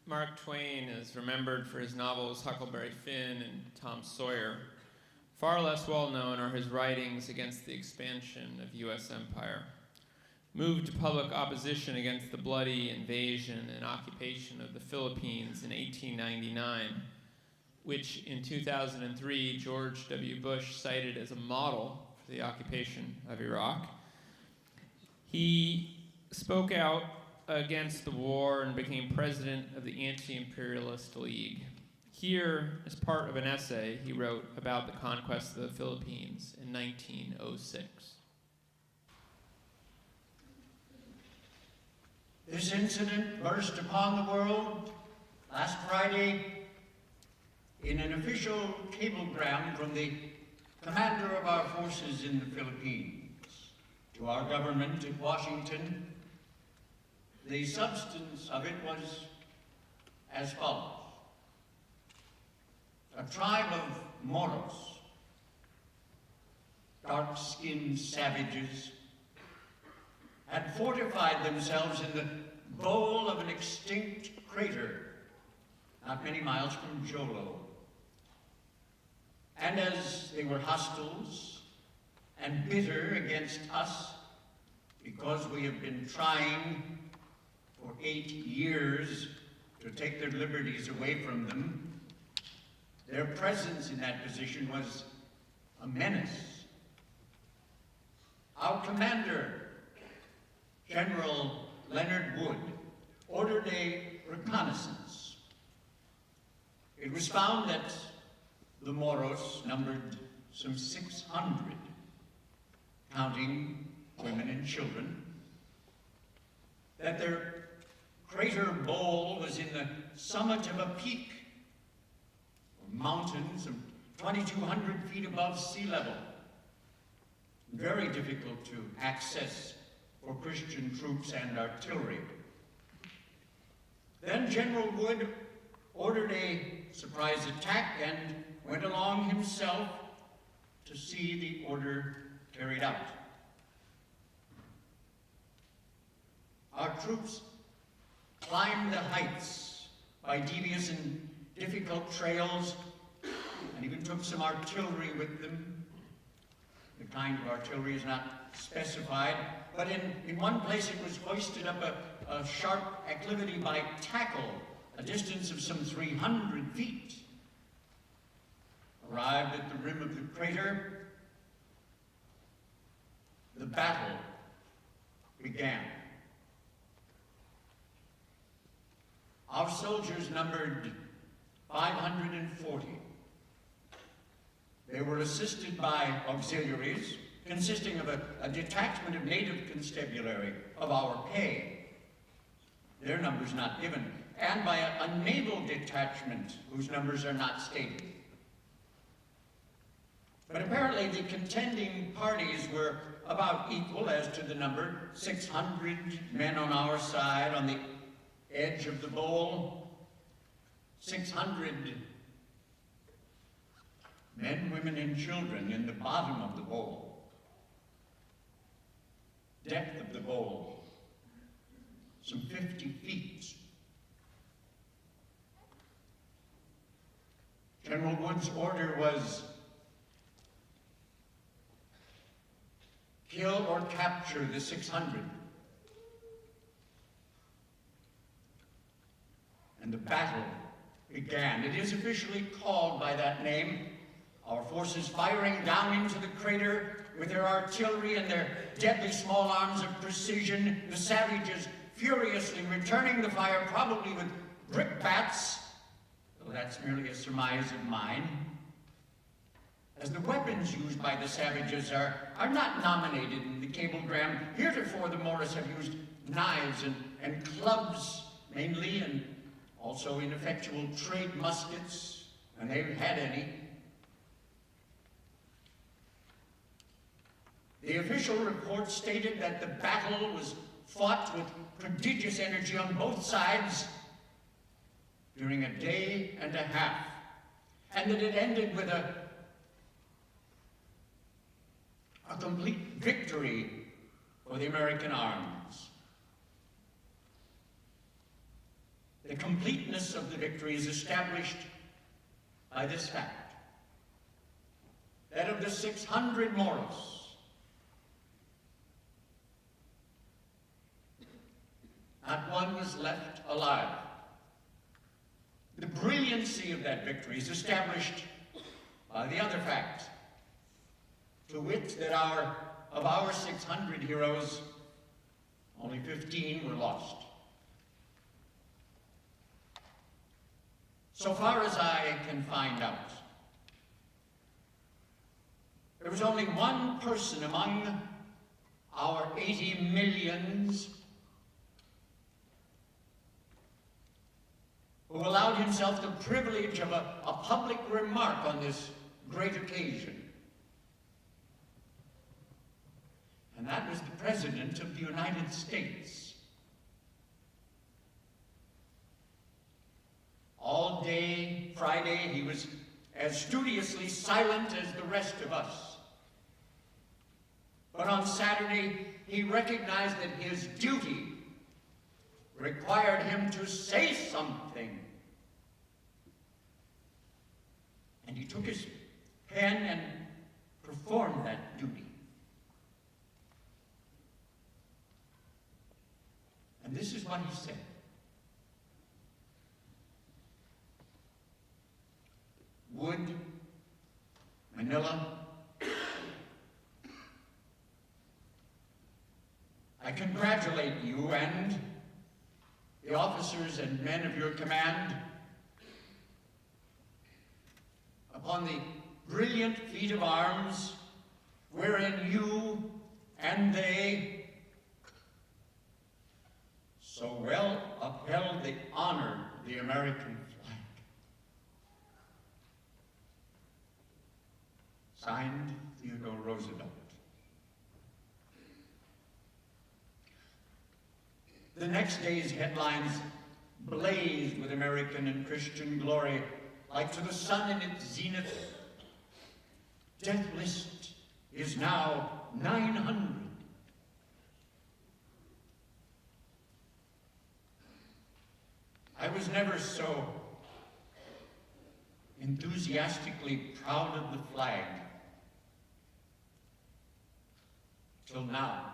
Mark Twain is remembered for his novels Huckleberry Finn and Tom Sawyer. Far less well known are his writings against the expansion of U.S. empire. Moved to public opposition against the bloody invasion and occupation of the Philippines in 1899, which in 2003 George W. Bush cited as a model for the occupation of Iraq, he spoke out against the war and became president of the Anti-Imperialist League. Here, as part of an essay he wrote about the conquest of the Philippines in 1906. This incident burst upon the world last Friday in an official cablegram from the commander of our forces in the Philippines to our government at Washington. The substance of it was as follows. A tribe of Moros, dark-skinned savages, had fortified themselves in the bowl of an extinct crater not many miles from Jolo. And as they were hostiles and bitter against us because we have been trying for 8 years to take their liberties away from them, their presence in that position was a menace. Our commander, General Leonard Wood, ordered a reconnaissance. It was found that the Moros numbered some 600, counting women and children, that their crater bowl was in the summit of a peak, or mountains of 2,200 feet above sea level, very difficult to access for Christian troops and artillery. Then General Wood ordered a surprise attack and went along himself to see the order carried out. Our troops climbed the heights by devious and difficult trails, and even took some artillery with them. The kind of artillery is not specified, but in one place it was hoisted up a sharp acclivity by tackle, a distance of some 300 feet. Arrived at the rim of the crater, the battle began. Our soldiers numbered 540. They were assisted by auxiliaries, consisting of a detachment of native constabulary of our pay, their numbers not given, and by a naval detachment whose numbers are not stated. But apparently the contending parties were about equal as to the number, 600 men on our side on the edge of the bowl, 600 men, women, and children in the bottom of the bowl. Depth of the bowl, some 50 feet. General Wood's order was kill or capture the 600. And the battle began. It is officially called by that name. Our forces firing down into the crater with their artillery and their deadly small arms of precision, the savages furiously returning the fire, probably with brickbats, though that's merely a surmise of mine, as the weapons used by the savages are not nominated in the cablegram. Heretofore the Moros have used knives and clubs mainly, and also ineffectual trade muskets, and they've had any. The official report stated that the battle was fought with prodigious energy on both sides during a day and a half, and that it ended with a complete victory for the American arms. The completeness of the victory is established by this fact, that of the 600 Moros, not one was left alive. The brilliancy of that victory is established by the other fact, to wit that of our 600 heroes, only 15 were lost. So far as I can find out, there was only one person among our 80 millions who allowed himself the privilege of a public remark on this great occasion. And that was the President of the United States. All day Friday, he was as studiously silent as the rest of us. But on Saturday, he recognized that his duty required him to say something. And he took his pen and performed that duty. And this is what he said. Wood, Manila, I congratulate you and the officers and men of your command upon the brilliant feat of arms wherein you and they so well upheld the honor of the American flag. Signed, Theodore Roosevelt. The next day's headlines blazed with American and Christian glory, like to the sun in its zenith. Death list is now 900. I was never so enthusiastically proud of the flag till now.